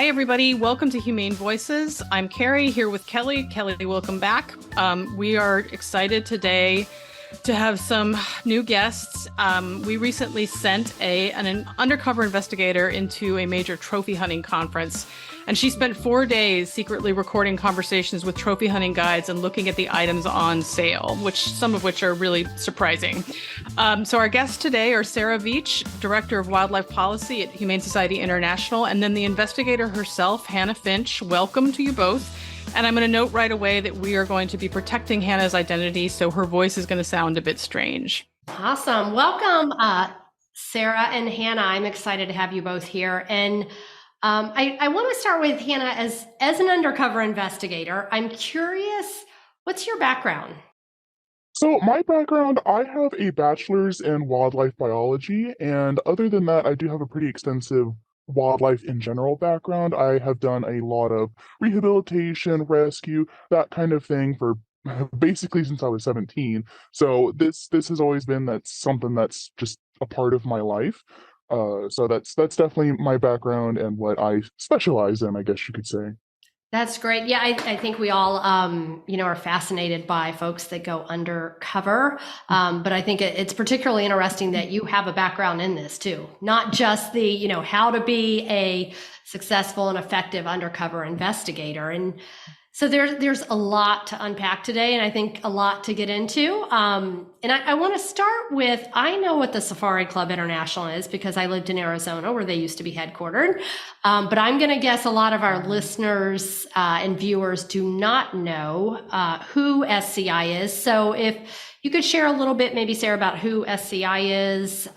Hi, everybody. Welcome to Humane Voices. I'm Carrie here with Kelly. Kelly, welcome back. We are excited today to have some new guests. We recently sent an undercover investigator into a major trophy hunting conference, and she spent 4 days secretly recording conversations with trophy hunting guides and looking at the items on sale, some of which are really surprising. So our guests today are Sarah Veach, Director of Wildlife Policy at Humane Society International, and then the investigator herself, Hannah Finch. Welcome to you both. And I'm going to note right away that we are going to be protecting Hannah's identity, so her voice is going to sound a bit strange. Awesome. Welcome, Sarah and Hannah. I'm excited to have you both here. And I want to start with Hannah as an undercover investigator. I'm curious, what's your background? So my background, I have a bachelor's in wildlife biology, and other than that, I do have a pretty extensive wildlife in general background. I have done a lot of rehabilitation, rescue, that kind of thing for basically since I was 17. So this has always been something that's just a part of my life. So that's definitely my background and what I specialize in, I guess you could say. That's great. Yeah, I think we all, are fascinated by folks that go undercover. But I think it's particularly interesting that you have a background in this too, not just the, how to be a successful and effective undercover investigator. And so there's a lot to unpack today, and I think a lot to get into. And I want to start with, I know what the Safari Club International is because I lived in Arizona where they used to be headquartered. But I'm going to guess a lot of our listeners and viewers do not know who SCI is. So if you could share a little bit, maybe Sarah, about who SCI is,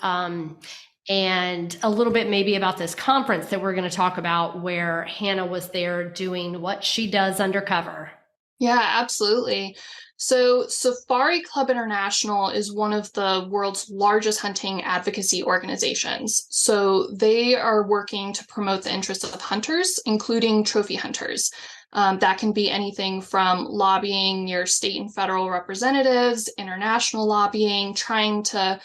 and a little bit maybe about this conference that we're going to talk about where Hannah was there doing what she does undercover. Yeah, absolutely. So Safari Club International is one of the world's largest hunting advocacy organizations. So they are working to promote the interests of hunters, including trophy hunters. That can be anything from lobbying your state and federal representatives, international lobbying, trying to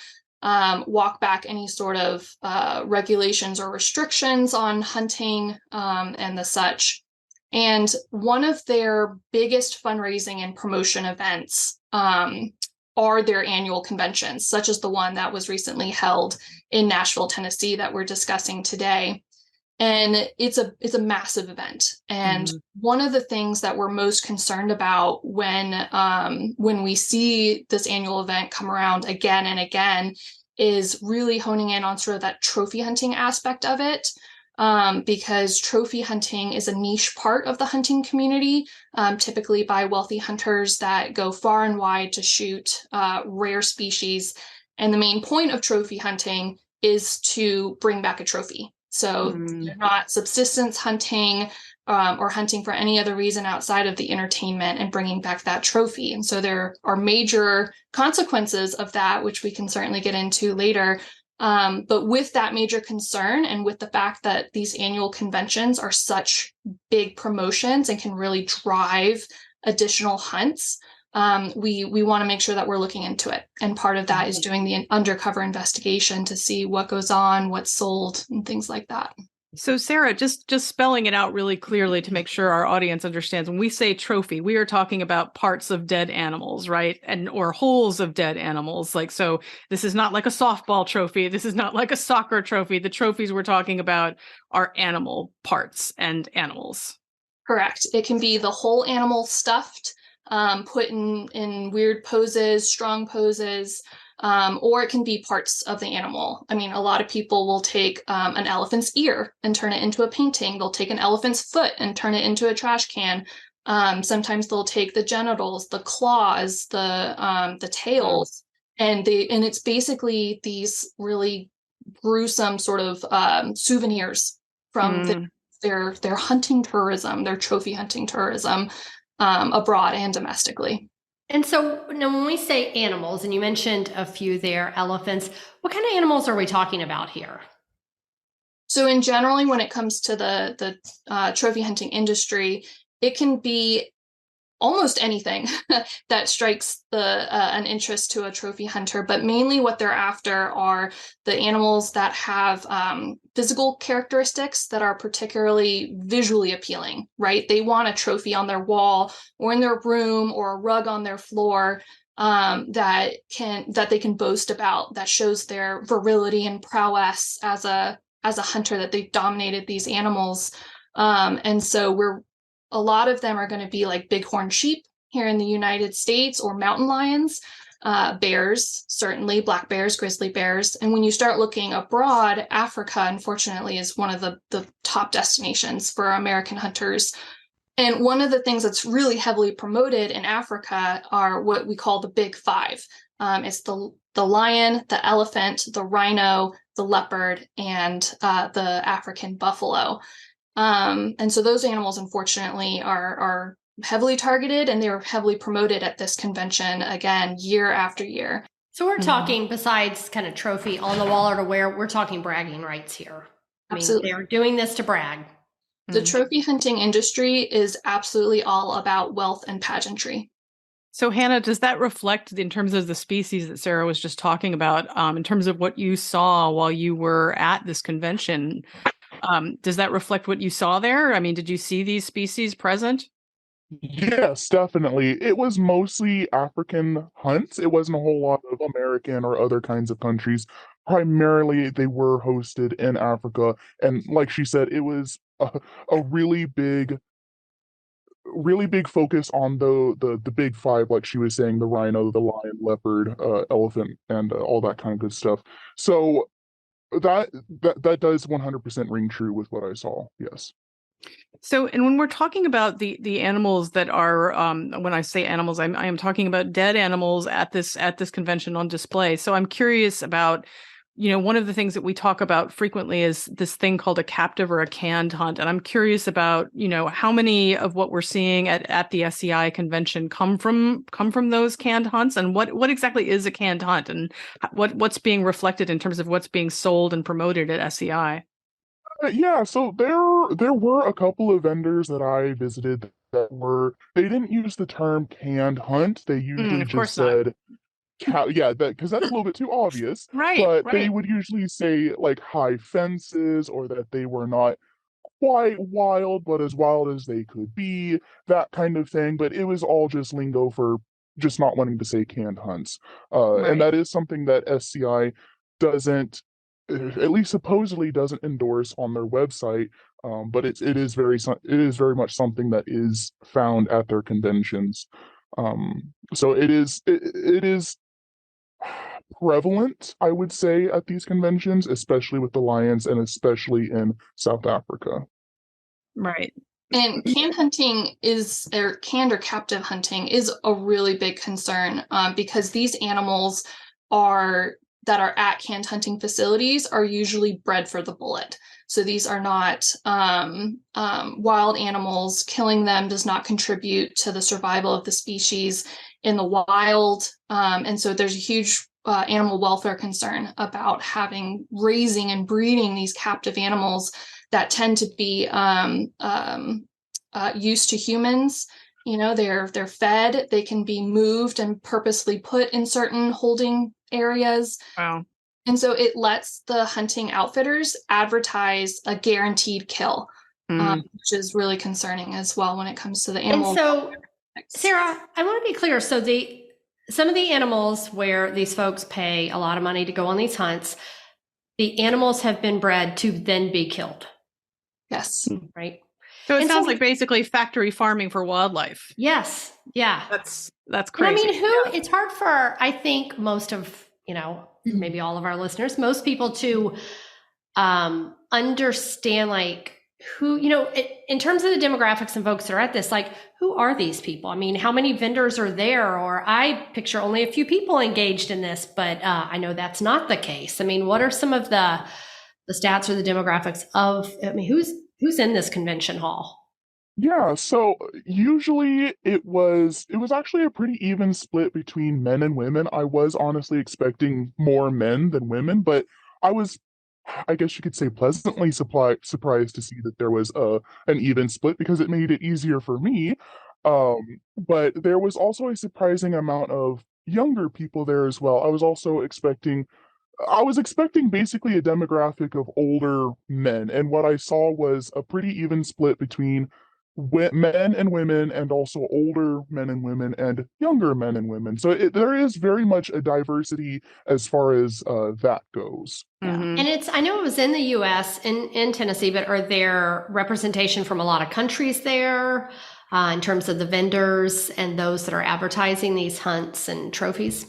walk back any sort of regulations or restrictions on hunting and the such. And one of their biggest fundraising and promotion events are their annual conventions, such as the one that was recently held in Nashville, Tennessee, that we're discussing today. And it's a massive event. And one of the things that we're most concerned about when we see this annual event come around again and again is really honing in on sort of that trophy hunting aspect of it. Because trophy hunting is a niche part of the hunting community, typically by wealthy hunters that go far and wide to shoot rare species. And the main point of trophy hunting is to bring back a trophy. So they're not subsistence hunting or hunting for any other reason outside of the entertainment and bringing back that trophy. And so there are major consequences of that, which we can certainly get into later. But with that major concern and with the fact that these annual conventions are such big promotions and can really drive additional hunts, we want to make sure that we're looking into it. And part of that is doing the undercover investigation to see what goes on, what's sold, and things like that. So Sarah, just spelling it out really clearly to make sure our audience understands, when we say trophy, we are talking about parts of dead animals, right? Or holes of dead animals. So this is not like a softball trophy. This is not like a soccer trophy. The trophies we're talking about are animal parts and animals. Correct. It can be the whole animal stuffed, put in weird poses, strong poses, or it can be parts of the animal. I mean, a lot of people will take an elephant's ear and turn it into a painting. They'll take an elephant's foot and turn it into a trash can. Sometimes they'll take the genitals, the claws, the tails, and it's basically these really gruesome sort of souvenirs from their hunting tourism, their trophy hunting tourism abroad and domestically. And so now when we say animals, and you mentioned a few there, elephants, what kind of animals are we talking about here? So in generally, when it comes to the trophy hunting industry, it can be almost anything that strikes an interest to a trophy hunter, but mainly what they're after are the animals that have physical characteristics that are particularly visually appealing, right? They want a trophy on their wall or in their room or a rug on their floor that they can boast about, that shows their virility and prowess as a hunter, that they've dominated these animals. And so a lot of them are going to be like bighorn sheep here in the United States, or mountain lions, bears, certainly black bears, grizzly bears. And when you start looking abroad, Africa, unfortunately, is one of the top destinations for American hunters. And one of the things that's really heavily promoted in Africa are what we call the big five. It's the lion, the elephant, the rhino, the leopard, and the African buffalo. And so those animals, unfortunately, are heavily targeted, and they were heavily promoted at this convention, again, year after year. So we're talking, besides kind of trophy on the wall or to wear, we're talking bragging rights here. Absolutely. They're doing this to brag. The trophy hunting industry is absolutely all about wealth and pageantry. So Hannah, does that reflect, in terms of the species that Sarah was just talking about, in terms of what you saw while you were at this convention? Does that reflect what you saw there? I mean, did you see these species present? Yes, definitely. It was mostly African hunts. It wasn't a whole lot of American or other kinds of countries. Primarily, they were hosted in Africa. And like she said, it was a really big focus on the big five, like she was saying, the rhino, the lion, leopard, elephant, and all that kind of good stuff. So that does 100% ring true with what I saw. Yes. So, and when we're talking about the animals that are, when I say animals, I am talking about dead animals at this convention on display. So I'm curious about, one of the things that we talk about frequently is this thing called a captive or a canned hunt. And I'm curious about, how many of what we're seeing at the SCI convention come from those canned hunts, and what exactly is a canned hunt, and what's being reflected in terms of what's being sold and promoted at SCI. Yeah, so there were a couple of vendors that I visited they didn't use the term canned hunt. They usually Of just course not. said yeah, because that's a little bit too obvious. Right, But they right. would usually say like high fences, or that they were not quite wild, but as wild as they could be, that kind of thing. But it was all just lingo for just not wanting to say canned hunts. And Right. that is something that SCI doesn't, at least supposedly doesn't endorse on their website. But it is very much something that is found at their conventions. So it is prevalent, I would say, at these conventions, especially with the lions and especially in South Africa. Right. And canned or captive hunting is a really big concern, because these animals that are at canned hunting facilities are usually bred for the bullet. So these are not wild animals. Killing them does not contribute to the survival of the species in the wild. And so there's a huge animal welfare concern about raising and breeding these captive animals that tend to be used to humans. They're fed. They can be moved and purposely put in certain holding areas. Wow. And so it lets the hunting outfitters advertise a guaranteed kill, which is really concerning as well when it comes to the animal. And so, Sarah, I want to be clear. So some of the animals where these folks pay a lot of money to go on these hunts, the animals have been bred to then be killed. Yes. Right. So it sounds like basically factory farming for wildlife. Yes. Yeah. That's crazy. I mean, it's hard for, I think, most of, maybe all of our listeners, most people to understand, like, who, in terms of the demographics and folks that are at this, like, who are these people? I mean, how many vendors are there? Or I picture only a few people engaged in this, but I know that's not the case. I mean, what are some of the stats or the demographics of, who's in this convention hall? Yeah, so usually it was actually a pretty even split between men and women. I was honestly expecting more men than women, but I guess you could say, pleasantly surprised to see that there was an even split, because it made it easier for me. But there was also a surprising amount of younger people there as well. I was expecting basically a demographic of older men, and what I saw was a pretty even split between men and women, and also older men and women, and younger men and women. So there is very much a diversity as far as that goes. Yeah. Mhm. And I know it was in the US, in Tennessee, but are there representation from a lot of countries there in terms of the vendors and those that are advertising these hunts and trophies?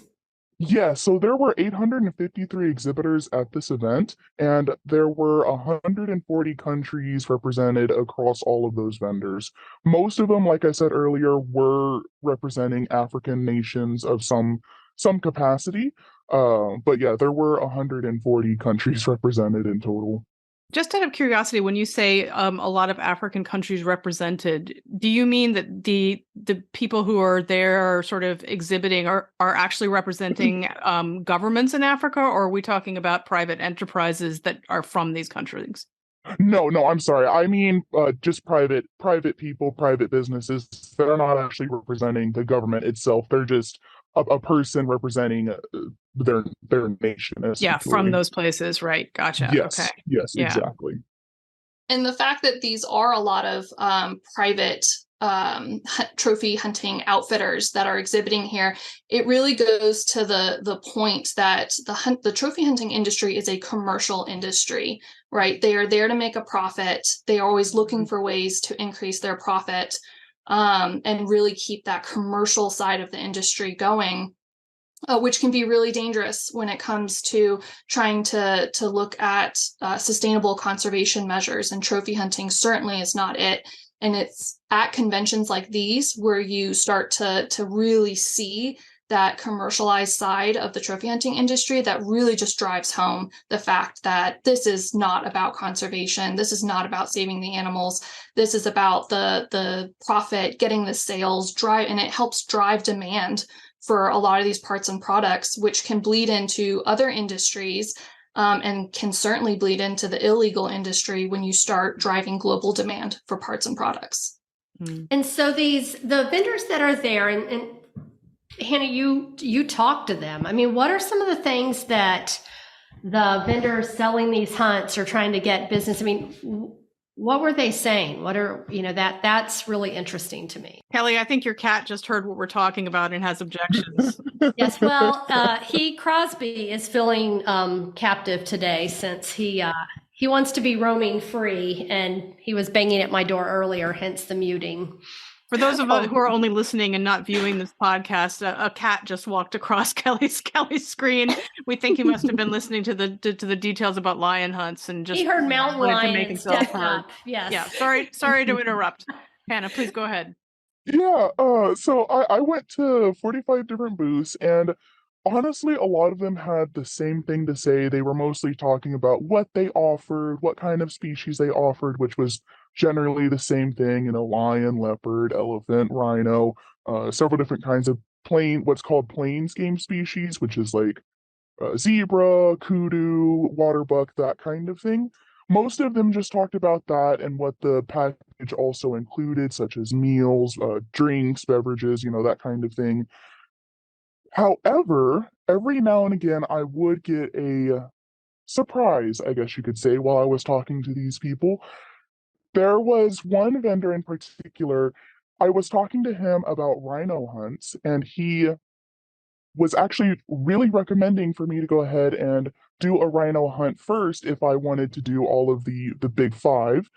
Yeah, so there were 853 exhibitors at this event, and there were 140 countries represented across all of those vendors. Most of them, like I said earlier, were representing African nations of some capacity. But yeah, there were 140 countries represented in total. Just out of curiosity, when you say a lot of African countries represented, do you mean that the people who are there sort of exhibiting are actually representing governments in Africa, or are we talking about private enterprises that are from these countries? No, I'm sorry. I mean, just private people, private businesses that are not actually representing the government itself. They're just a person representing their nation, Yeah, from essentially. those places, right? Gotcha. Okay. Yes, Yeah. exactly. And the fact that these are a lot of private trophy hunting outfitters that are exhibiting here, it really goes to the point that the trophy hunting industry is a commercial industry, right? They are there to make a profit. They are always looking for ways to increase their profit, and really keep that commercial side of the industry going. Which can be really dangerous when it comes to trying to look at sustainable conservation measures. And trophy hunting certainly is not it. And it's at conventions like these where you start to really see that commercialized side of the trophy hunting industry that really just drives home the fact that this is not about conservation. This is not about saving the animals. This is about the profit, getting the sales drive, and it helps drive demand for a lot of these parts and products, which can bleed into other industries, and can certainly bleed into the illegal industry when you start driving global demand for parts and products. And so the vendors that are there, and Hannah, you talk to them. I mean, what are some of the things that the vendors selling these hunts are trying to get business? I mean, what were they saying? What are, that's really interesting to me. Kelly, I think your cat just heard what we're talking about and has objections. Yes, well, Crosby is feeling captive today since he wants to be roaming free, and he was banging at my door earlier, hence the muting. For those of us who are only listening and not viewing this podcast, a cat just walked across Kelly's screen. We think he must have been listening to the details about lion hunts and just he heard mountain wanted lion to make and himself stepped heard. up. Yes. Yeah. Sorry to interrupt. Hannah, please go ahead. Yeah, so I went to 45 different booths, and honestly, a lot of them had the same thing to say. They were mostly talking about what they offered, what kind of species they offered, which was generally the same thing, lion, leopard, elephant, rhino, several different kinds of what's called plains game species, which is like zebra, kudu, water buck, that kind of thing. Most of them just talked about that and what the package also included, such as meals, drinks, beverages, that kind of thing. However, every now and again, I would get a surprise, I guess you could say, while I was talking to these people. There was one vendor in particular. I was talking to him about rhino hunts, and he was actually really recommending for me to go ahead and do a rhino hunt first if I wanted to do all of the big five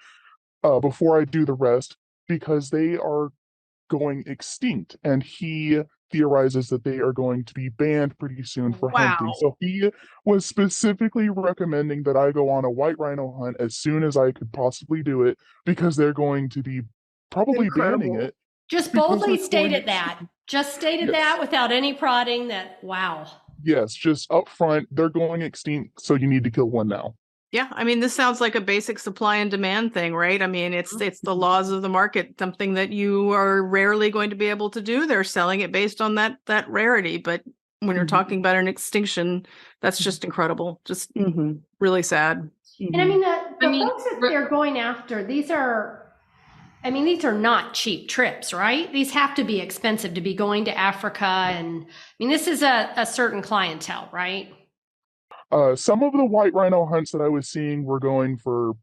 before I do the rest, because they are going extinct, and he theorizes that they are going to be banned pretty soon for hunting. Wow. So he was specifically recommending that I go on a white rhino hunt as soon as I could possibly do it, because they're going to be probably banning Incredible. it. Just because boldly it's going stated that. Just stated Yes. that without any prodding. That wow. Yes, just up front, they're going extinct, so you need to kill one now. Yeah, I mean, this sounds like a basic supply and demand thing, right? I mean, it's the laws of the market, something that you are rarely going to be able to do. They're selling it based on that rarity, but when you're talking about an extinction, that's just incredible. Just really sad. And I mean, the folks that they're going after, these are, I mean, these are not cheap trips, right? These have to be expensive to be going to Africa. And I mean, this is a certain clientele, right? Some of the white rhino hunts that I was seeing were going for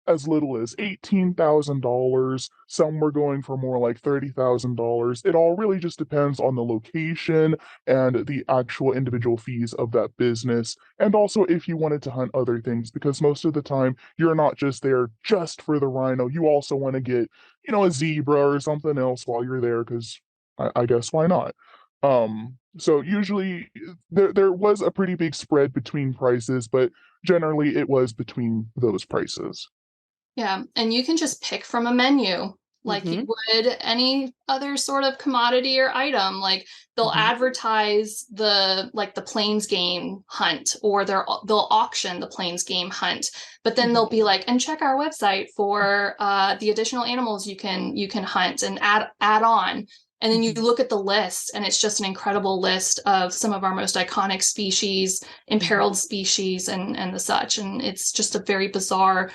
as little as $18,000. Some were going for more like $30,000. It all really just depends on the location and the actual individual fees of that business. And also if you wanted to hunt other things, because most of the time you're not just there just for the rhino. You also want to get, a zebra or something else while you're there, because I guess why not? So usually there was a pretty big spread between prices, but generally it was between those prices. Yeah, and you can just pick from a menu like you Mhm. would any other sort of commodity or item. Like they'll Mhm. advertise the plains game hunt, or they'll auction the plains game hunt, but then they'll be like, and check our website for the additional animals you can hunt and add on. And then you Mhm. look at the list, and it's just an incredible list of some of our most iconic species, imperiled species, and the such. And it's just a very bizarre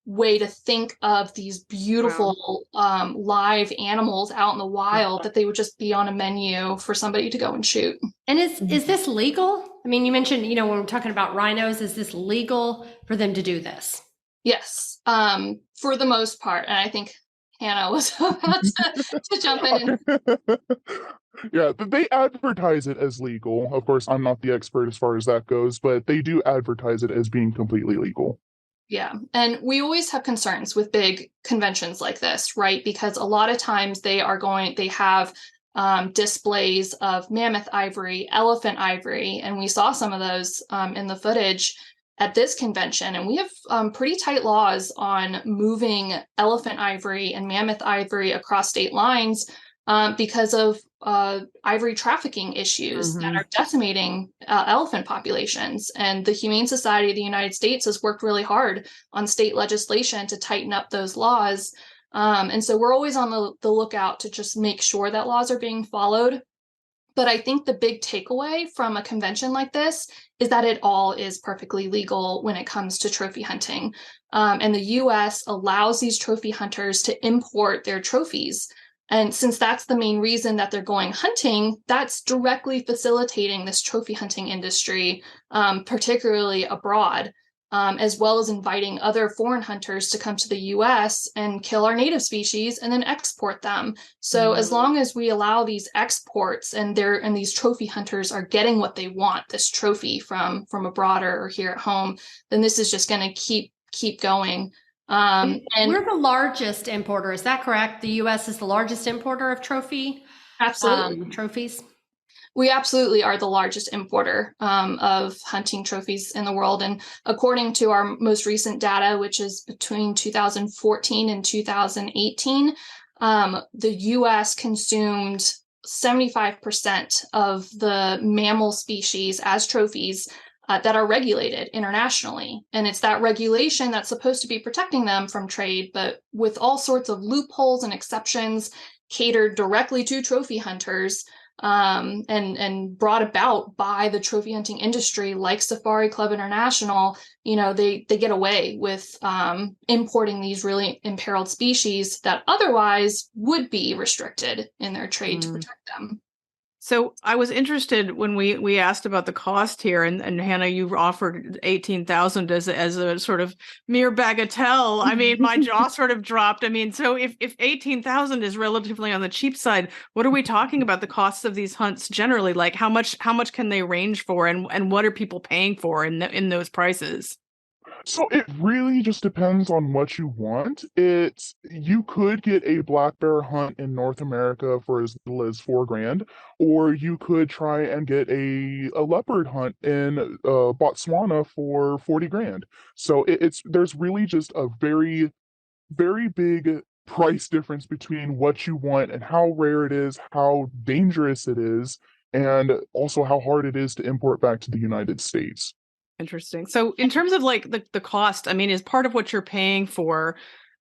way to think of these Wow. beautiful live animals out in the wild, that they would just be on a menu for somebody to go and shoot. And is this legal? I mean, you mentioned, when we're talking about rhinos, is this legal for them to do this? Yes, for the most part. And I think Hannah was about to jump in. Yeah, they advertise it as legal. Of course, I'm not the expert as far as that goes, but they do advertise it as being completely legal. Yeah. And we always have concerns with big conventions like this, right? Because a lot of times they have displays of mammoth ivory, elephant ivory, and we saw some of those in the footage at this convention. And we have pretty tight laws on moving elephant ivory and mammoth ivory across state lines, because of ivory trafficking issues that are decimating elephant populations. And the Humane Society of the United States has worked really hard on state legislation to tighten up those laws. And so we're always on the lookout to just make sure that laws are being followed. But I think the big takeaway from a convention like this is that it all is perfectly legal when it comes to trophy hunting. And the US allows these trophy hunters to import their trophies. And since that's the main reason that they're going hunting, that's directly facilitating this trophy hunting industry, particularly abroad, as well as inviting other foreign hunters to come to the US and kill our native species and then export them. So as long as we allow these exports, and these trophy hunters are getting what they want, this trophy from abroad or here at home, then this is just going to keep going. And We're the largest importer. Is that correct? The U.S. is the largest importer of absolutely, trophies. we absolutely are the largest importer of hunting trophies in the world. And according to our most recent data, which is between 2014 and 2018, the US consumed 75% of the mammal species as trophies that are regulated internationally. And it's that regulation that's supposed to be protecting them from trade, but with all sorts of loopholes and exceptions catered directly to trophy hunters, and brought about by the trophy hunting industry, like Safari Club International. They get away with importing these really imperiled species that otherwise would be restricted in their trade to protect them. So I was interested when we asked about the cost here, and Hannah, you offered 18,000 as a sort of mere bagatelle. I mean, my jaw sort of dropped. I mean, so if 18,000 is relatively on the cheap side, what are we talking about the costs of these hunts generally? Like how much can they range for, and what are people paying for in those prices? So it really just depends on what you want. You could get a black bear hunt in North America for as little as 4 grand, or you could try and get a leopard hunt in Botswana for 40 grand. So there's really just a very, very big price difference between what you want and how rare it is, how dangerous it is, and also how hard it is to import back to the United States. Interesting. So in terms of like the cost, I mean, is part of what you're paying for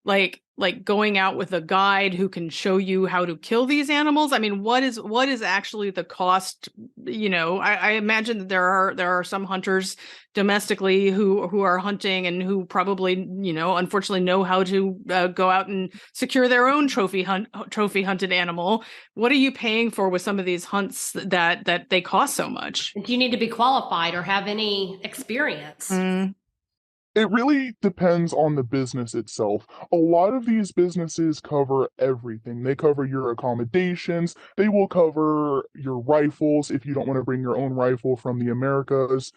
like going out with a guide who can show you how to kill these animals? I mean, what is actually the cost? I imagine that there are some hunters domestically who are hunting and who probably, unfortunately know how to go out and secure their own trophy hunted animal. What are you paying for with some of these hunts that they cost so much? Do you need to be qualified or have any experience? It really depends on the business itself. A lot of these businesses cover everything. They cover your accommodations. They will cover your rifles if you don't want to bring your own rifle from the Americas.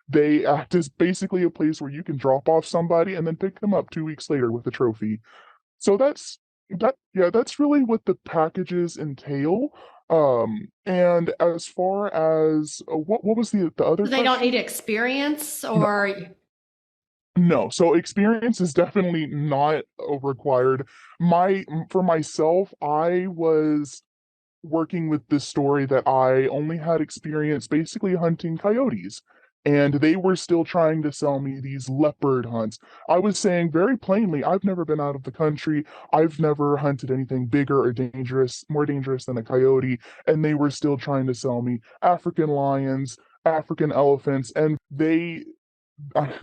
They act as basically a place where you can drop off somebody and then pick them up 2 weeks later with a trophy. So that's really what the packages entail. And as far as what was the other They don't question? need experience or No, so experience is definitely not required. For myself, I was working with this story that I only had experience basically hunting coyotes, and they were still trying to sell me these leopard hunts. I was saying very plainly, I've never been out of the country. I've never hunted anything bigger or more dangerous than a coyote, and they were still trying to sell me African lions, African elephants, and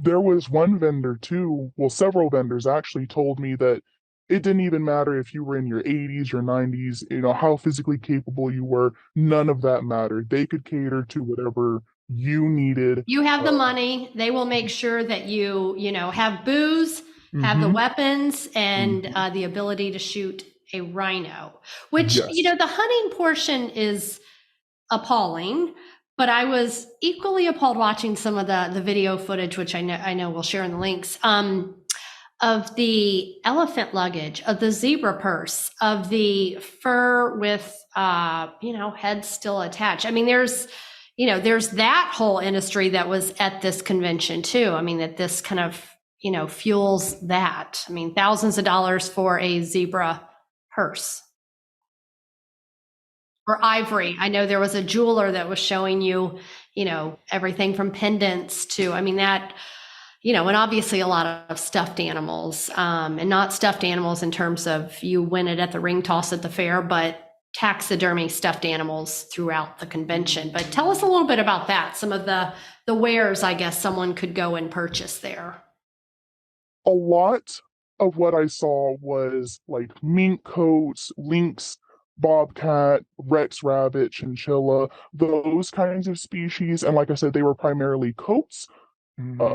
there was one vendor too, well, several vendors actually told me that it didn't even matter if you were in your 80s, your 90s, how physically capable you were. None of that mattered. They could cater to whatever you needed. you have the money. They will make sure that you have booze, have the Mhm. weapons, and the ability to shoot a rhino, which, Yes. the hunting portion is appalling. But I was equally appalled watching some of the video footage, which I know we'll share in the links, of the elephant luggage, of the zebra purse, of the fur with heads still attached. I mean, there's that whole industry that was at this convention too. I mean, that this kind of fuels that. I mean, thousands of dollars for a zebra purse. Or ivory. I know there was a jeweler that was showing you, everything from pendants to, I mean, that, and obviously a lot of stuffed animals, and not stuffed animals in terms of you win it at the ring toss at the fair, but taxidermy stuffed animals throughout the convention. But tell us a little bit about that. Some of the wares, I guess, someone could go and purchase there. A lot of what I saw was like mink coats, lynx, bobcat, rex rabbit, chinchilla, those kinds of species. And like I said, they were primarily coats,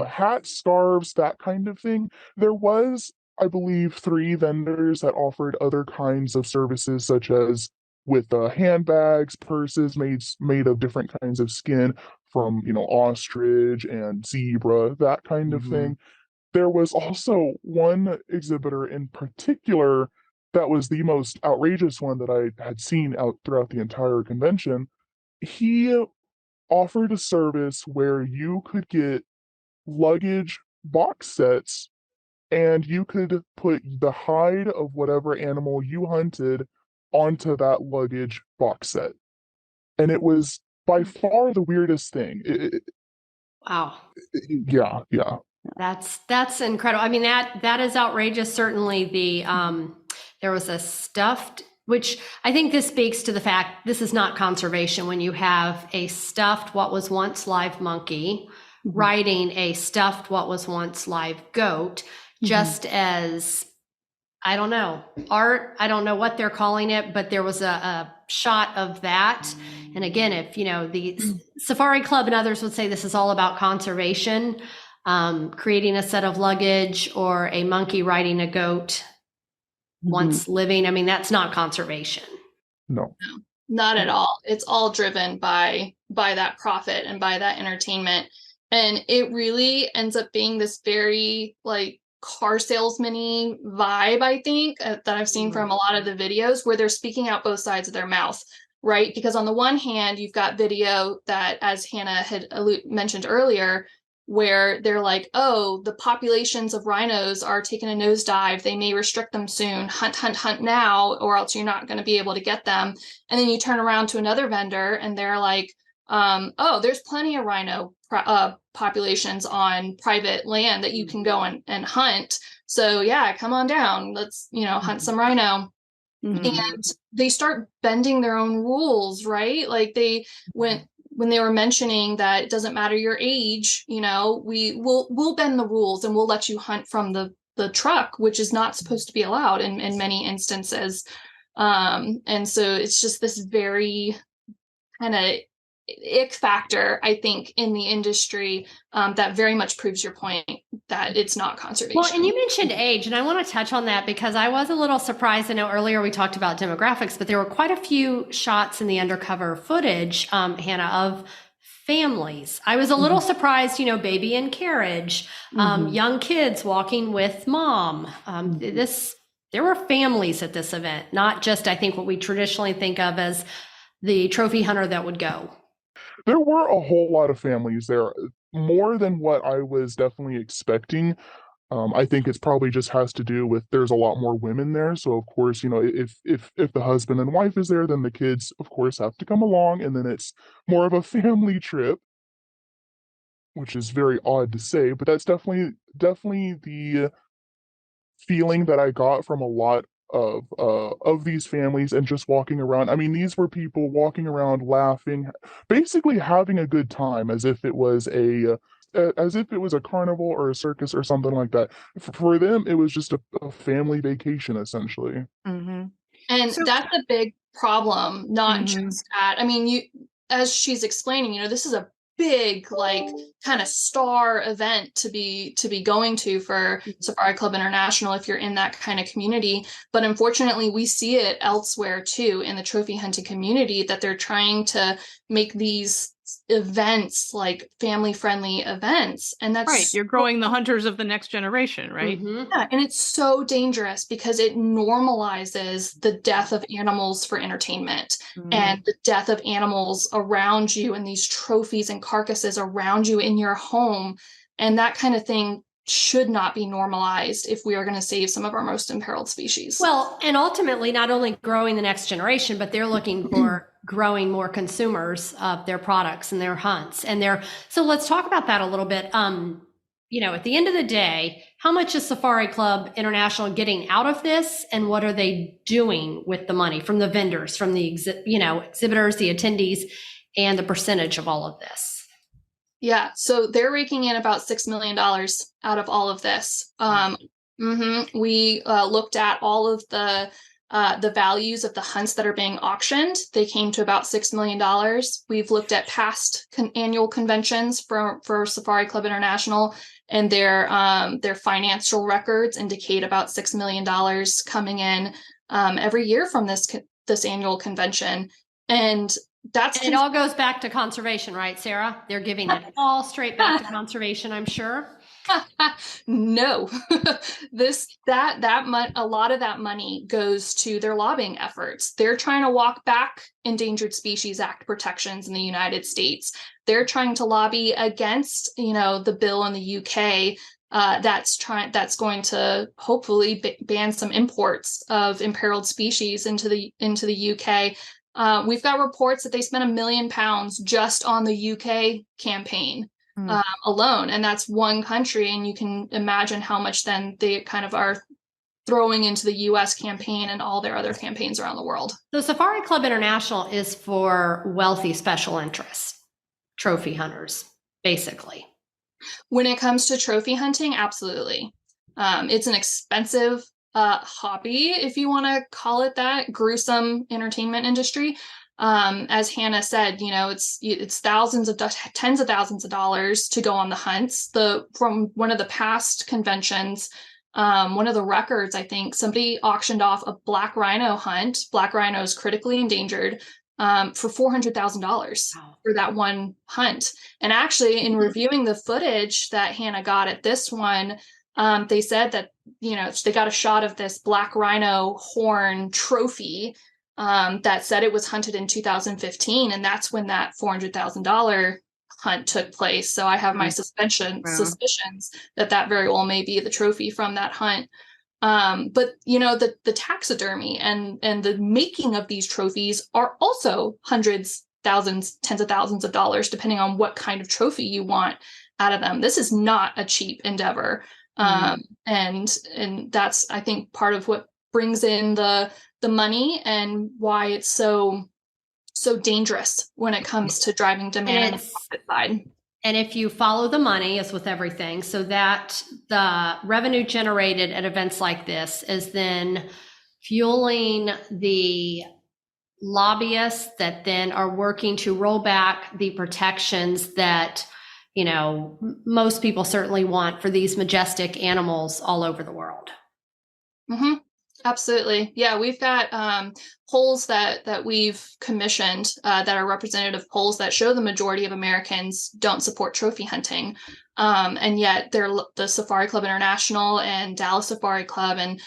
hats, scarves, that kind of thing. There was, I believe, 3 vendors that offered other kinds of services, such as with handbags, purses made of different kinds of skin from ostrich and zebra, that kind of thing. There was also one exhibitor in particular that was the most outrageous one that I had seen out throughout the entire convention. He offered a service where you could get luggage box sets and you could put the hide of whatever animal you hunted onto that luggage box set. And it was by far the weirdest thing. Wow. Yeah. That's incredible. I mean, that is outrageous. Certainly there was a stuffed, which I think this speaks to the fact this is not conservation when you have a stuffed what was once live monkey riding a stuffed what was once live goat, just as I don't know, art, I don't know what they're calling it, but there was a shot of that. And again, if the Safari Club and others would say this is all about conservation, creating a set of luggage or a monkey riding a goat once living, I mean, that's not conservation. No. Not at all. It's all driven by that profit and by that entertainment. And it really ends up being this very like car salesman-y vibe, I think, that I've seen from a lot of the videos where they're speaking out both sides of their mouth, right? Because on the one hand, you've got video that, as Hannah had mentioned earlier, where they're like, oh, the populations of rhinos are taking a nosedive. They may restrict them soon. Hunt now, or else you're not going to be able to get them. And then you turn around to another vendor and they're like, oh, there's plenty of rhino populations on private land that you can go and hunt So yeah, come on down. Let's, hunt some rhino. Mhm. And they start bending their own rules, right? Like when they were mentioning that it doesn't matter your age, we'll bend the rules and we'll let you hunt from the truck, which is not supposed to be allowed in many instances. And so it's just this very kind of ick factor, I think, in the industry, that very much proves your point that it's not conservation. Well, and you mentioned age, and I want to touch on that because I was a little surprised. I know earlier we talked about demographics, but there were quite a few shots in the undercover footage, Hannah, of families. I was a little surprised, baby in carriage, young kids walking with mom. There were families at this event, not just, I think, what we traditionally think of as the trophy hunter that would go. There were a whole lot of families there, more than what I was definitely expecting. I think it's probably just has to do with there's a lot more women there, so of course, if the husband and wife is there, then the kids, of course, have to come along, and then it's more of a family trip, which is very odd to say, but that's definitely the feeling that I got from a lot of these families and just walking around. I mean, these were people walking around laughing, basically having a good time as if it was a carnival or a circus or something like that. For them, it was just a family vacation essentially. Mhm. And So- that's a big problem, not Mhm. just at, I mean, as she's explaining, this is a big, like, kind of star event to be going to for Safari Club International if you're in that kind of community. But unfortunately, we see it elsewhere too in the trophy hunting community, that they're trying to make these events like family friendly events, and that's Right. You're growing the hunters of the next generation, right? yeah, and it's so dangerous because it normalizes the death of animals for entertainment and the death of animals around you and these trophies and carcasses around you in your home. And that kind of thing should not be normalized if we are going to save some of our most imperiled species. Well, and ultimately, not only growing the next generation, but they're looking for growing more consumers of their products and their hunts. So let's talk about that a little bit. At the end of the day, how much is Safari Club International getting out of this, and what are they doing with the money from the vendors, from the exhibitors, the attendees, and the percentage of all of this? Yeah, so they're raking in about $6 million out of all of this. We looked at all of the values of the hunts that are being auctioned. They came to about $6 million. We've looked at past annual conventions for Safari Club International, and their financial records indicate about $6 million coming in every year from this annual convention. And it all goes back to conservation, right, Sarah? They're giving it all straight back to conservation, I'm sure. No, a lot of that money goes to their lobbying efforts. They're trying to walk back Endangered Species Act protections in the United States. They're trying to lobby against, the bill in the UK that's going to hopefully ban some imports of imperiled species into the UK. We've got reports that they spent £1 million just on the UK campaign alone, and that's one country, and you can imagine how much then they kind of are throwing into the US campaign and all their other campaigns around the world. So Safari Club International is for wealthy special interests, trophy hunters, basically. When it comes to trophy hunting, absolutely. It's an expensive hobby, if you want to call it that, gruesome entertainment industry. As Hannah said, it's tens of thousands of dollars to go on the hunts. From one of the past conventions, one of the records, I think somebody auctioned off a black rhino hunt. Black rhino is critically endangered, for $400,000 for that one hunt. And actually, in reviewing the footage that Hannah got at this one, they said that they got a shot of this black rhino horn trophy that said it was hunted in 2015, and that's when that $400,000 hunt took place. So I have my suspicions that very well may be the trophy from that hunt. But the taxidermy and the making of these trophies are also hundreds, thousands, tens of thousands of dollars, depending on what kind of trophy you want out of them. This is not a cheap endeavor. And that's, I think, part of what brings in the money and why it's so dangerous when it comes to driving demand on the profit side. And if you follow the money, as with everything, so that the revenue generated at events like this is then fueling the lobbyists that then are working to roll back the protections that, you know, most people certainly want for these majestic animals all over the world. Mm-hmm. Absolutely. Yeah, we've got polls that we've commissioned that are representative polls that show the majority of Americans don't support trophy hunting. And yet the Safari Club International and Dallas Safari Club and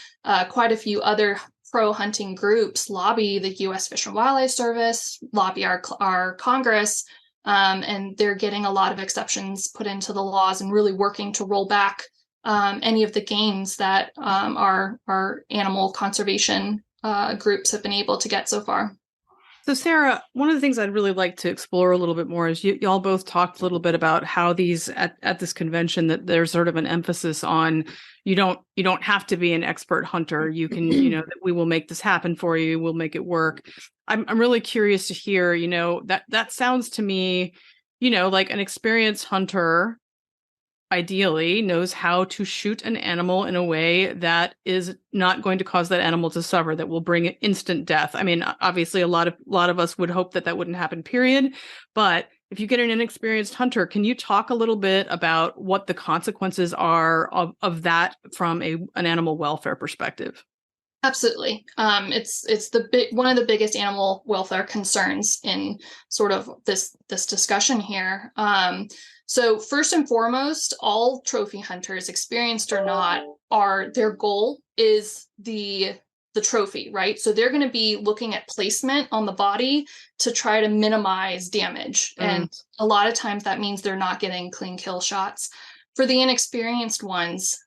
quite a few other pro-hunting groups lobby the U.S. Fish and Wildlife Service, lobby our Congress, and they're getting a lot of exceptions put into the laws and really working to roll back any of the gains that our animal conservation groups have been able to get so far. So Sarah, one of the things I'd really like to explore a little bit more is y'all both talked a little bit about how these at this convention that there's sort of an emphasis on you don't have to be an expert hunter. You can, that we will make this happen for you. We'll make it work. I'm really curious to hear, that sounds to me, like an experienced hunter ideally knows how to shoot an animal in a way that is not going to cause that animal to suffer, that will bring instant death. I mean, obviously a lot of us would hope that wouldn't happen, period. But if you get an inexperienced hunter, can you talk a little bit about what the consequences are of that from an animal welfare perspective? Absolutely. It's one of the biggest animal welfare concerns in sort of this discussion here. So first and foremost, all trophy hunters, experienced or not, their goal is the trophy, right? So they're going to be looking at placement on the body to try to minimize damage. And a lot of times that means they're not getting clean kill shots. For the inexperienced ones,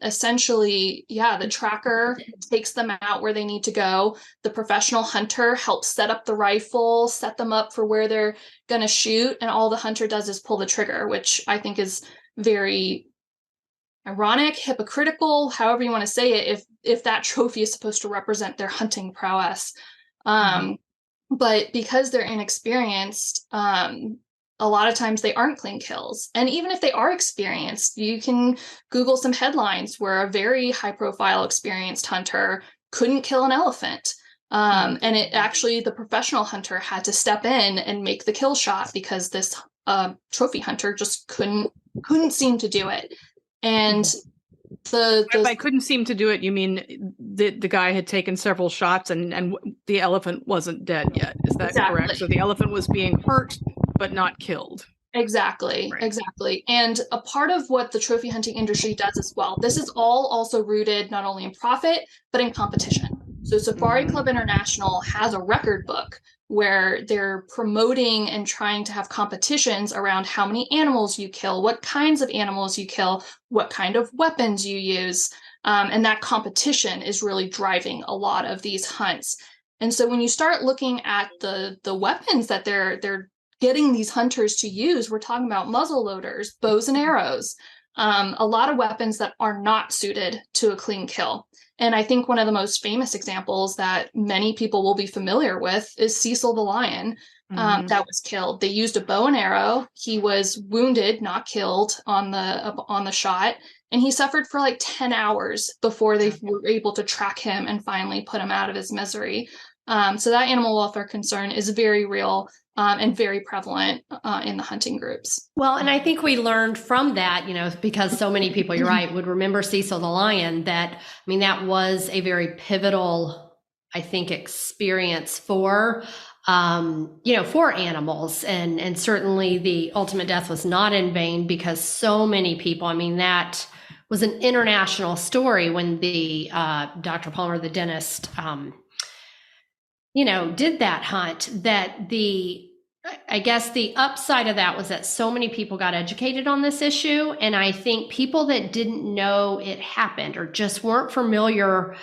essentially, the tracker takes them out where they need to go. The professional hunter helps set up the rifle, set them up for where they're going to shoot. And all the hunter does is pull the trigger, which I think is very ironic, hypocritical, however you want to say it, if that trophy is supposed to represent their hunting prowess. But because they're inexperienced, a lot of times they aren't clean kills. And even if they are experienced, you can Google some headlines where a very high profile experienced hunter couldn't kill an elephant. And it actually, the professional hunter had to step in and make the kill shot because this trophy hunter just couldn't seem to do it. And if I couldn't seem to do it, you mean the guy had taken several shots and the elephant wasn't dead yet. Is that correct? So the elephant was being hurt, but not killed. Exactly. Right. Exactly. And a part of what the trophy hunting industry does as well, this is all also rooted not only in profit, but in competition. So Safari Club International has a record book where they're promoting and trying to have competitions around how many animals you kill, what kinds of animals you kill, what kind of weapons you use. And that competition is really driving a lot of these hunts. And so when you start looking at the weapons that they're getting these hunters to use, we're talking about muzzle loaders, bows and arrows, a lot of weapons that are not suited to a clean kill. And I think one of the most famous examples that many people will be familiar with is Cecil the lion that was killed. They used a bow and arrow. He was wounded, not killed on the shot. And he suffered for like 10 hours before they were able to track him and finally put him out of his misery. So that animal welfare concern is very real and very prevalent in the hunting groups. Well, and I think we learned from that, because so many people, you're right, would remember Cecil the lion, that was a very pivotal, I think, experience for animals. And certainly the ultimate death was not in vain because so many people, that was an international story when the Dr. Palmer, the dentist, did that hunt, that I guess the upside of that was that so many people got educated on this issue. And I think people that didn't know it happened or just weren't familiar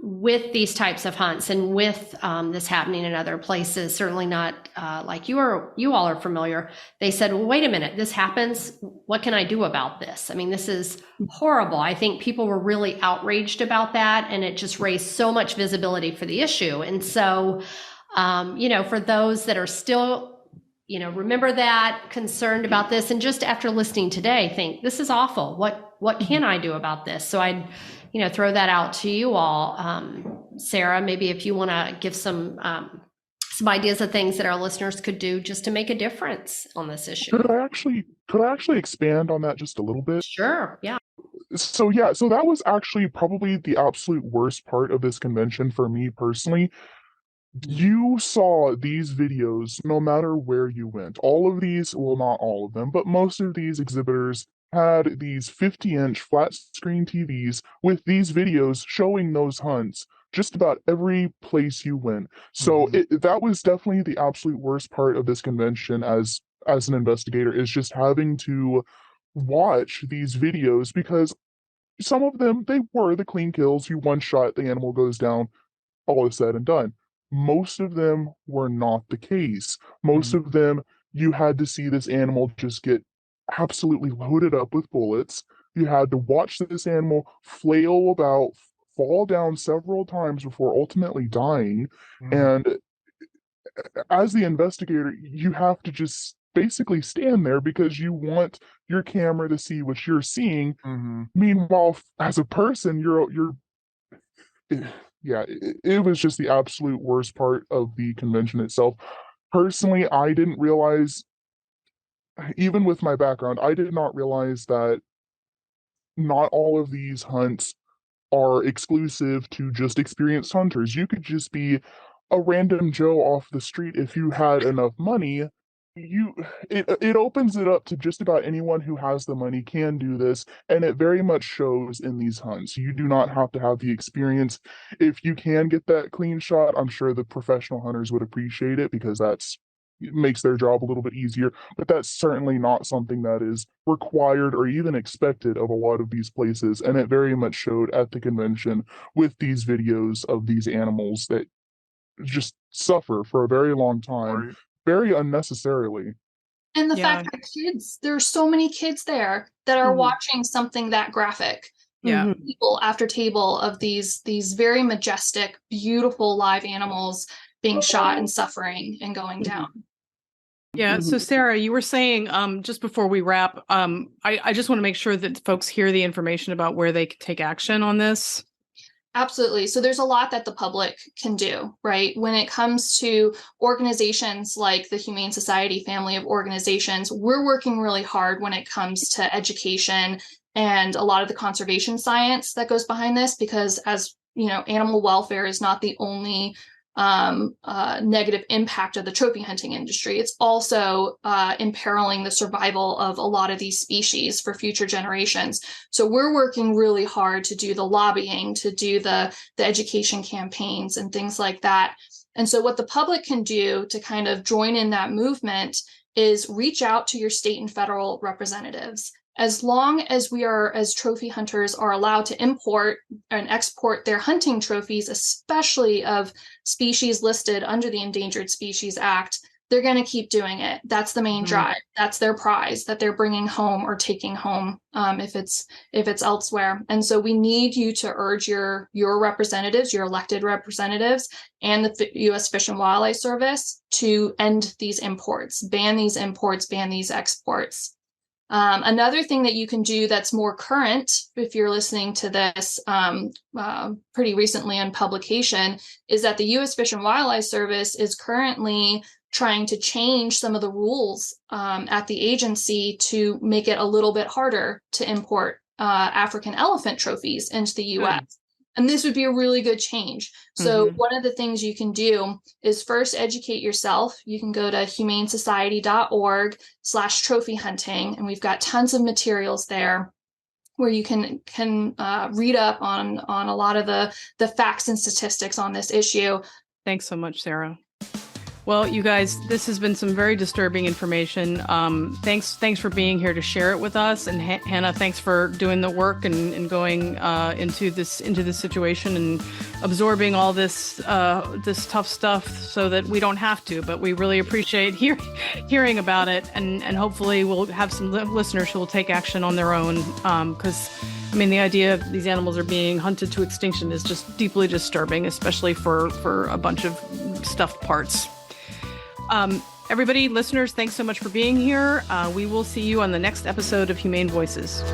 with these types of hunts and with this happening in other places, certainly not like you all are familiar. They said, well, wait a minute, this happens. What can I do about this? I mean, this is horrible. I think people were really outraged about that, and it just raised so much visibility for the issue. And so, for those that are still, remember that, concerned about this, and just after listening today, think this is awful. What can I do about this? So I'd, throw that out to you all. Sarah, maybe if you want to give some ideas of things that our listeners could do just to make a difference on this issue. Could I actually expand on that just a little bit? Sure. Yeah. So that was actually probably the absolute worst part of this convention for me personally. You saw these videos no matter where you went. All of these, well, not all of them, but most of these exhibitors had these 50-inch flat screen TVs with these videos showing those hunts just about every place you went. So that was definitely the absolute worst part of this convention as an investigator, is just having to watch these videos, because some of them, they were the clean kills. You one shot, the animal goes down, all is said and done. Most of them were not the case. Most of them, you had to see this animal just get absolutely loaded up with bullets. You had to watch this animal flail about, fall down several times before ultimately dying. And as the investigator, you have to just basically stand there because you want your camera to see what you're seeing. Meanwhile, as a person, it was just the absolute worst part of the convention itself. Personally, I didn't realize, even with my background, I did not realize that not all of these hunts are exclusive to just experienced hunters. You could just be a random Joe off the street. If you had enough money, it opens it up to just about anyone who has the money can do this, and it very much shows in these hunts. You do not have to have the experience. If you can get that clean shot, I'm sure the professional hunters would appreciate it, because it makes their job a little bit easier, but that's certainly not something that is required or even expected of a lot of these places. And it very much showed at the convention with these videos of these animals that just suffer for a very long time, very unnecessarily. And the fact that there are so many kids there that are watching something that graphic. Table after table of these very majestic, beautiful live animals being shot and suffering and going down. Yeah. So Sarah, you were saying just before we wrap, I just want to make sure that folks hear the information about where they can take action on this. Absolutely. So there's a lot that the public can do, right? When it comes to organizations like the Humane Society family of organizations, we're working really hard when it comes to education and a lot of the conservation science that goes behind this, because as you know, animal welfare is not the only negative impact of the trophy hunting industry. It's also imperiling the survival of a lot of these species for future generations. So we're working really hard to do the lobbying, to do the education campaigns and things like that. And so what the public can do to kind of join in that movement is reach out to your state and federal representatives. As long as we are, as trophy hunters, are allowed to import and export their hunting trophies, especially of species listed under the Endangered Species Act, they're going to keep doing it. That's the main drive. That's their prize that they're bringing home or taking home if it's elsewhere. And so we need you to urge your representatives, your elected representatives, and the U.S. Fish and Wildlife Service to end these imports, ban these exports. Another thing that you can do that's more current, if you're listening to this pretty recently on publication, is that the U.S. Fish and Wildlife Service is currently trying to change some of the rules at the agency to make it a little bit harder to import African elephant trophies into the U.S. And this would be a really good change. So one of the things you can do is first educate yourself. You can go to humanesociety.org/trophy hunting, and we've got tons of materials there where you can read up on a lot of the facts and statistics on this issue. Thanks so much, Sarah. Well, you guys, this has been some very disturbing information. Thanks for being here to share it with us. And Hannah, thanks for doing the work and going into this situation and absorbing all this tough stuff so that we don't have to. But we really appreciate hearing about it, and hopefully we'll have some listeners who will take action on their own. Because I mean, the idea of these animals are being hunted to extinction is just deeply disturbing, especially for a bunch of stuffed parts. Everybody, listeners, thanks so much for being here. We will see you on the next episode of Humane Voices.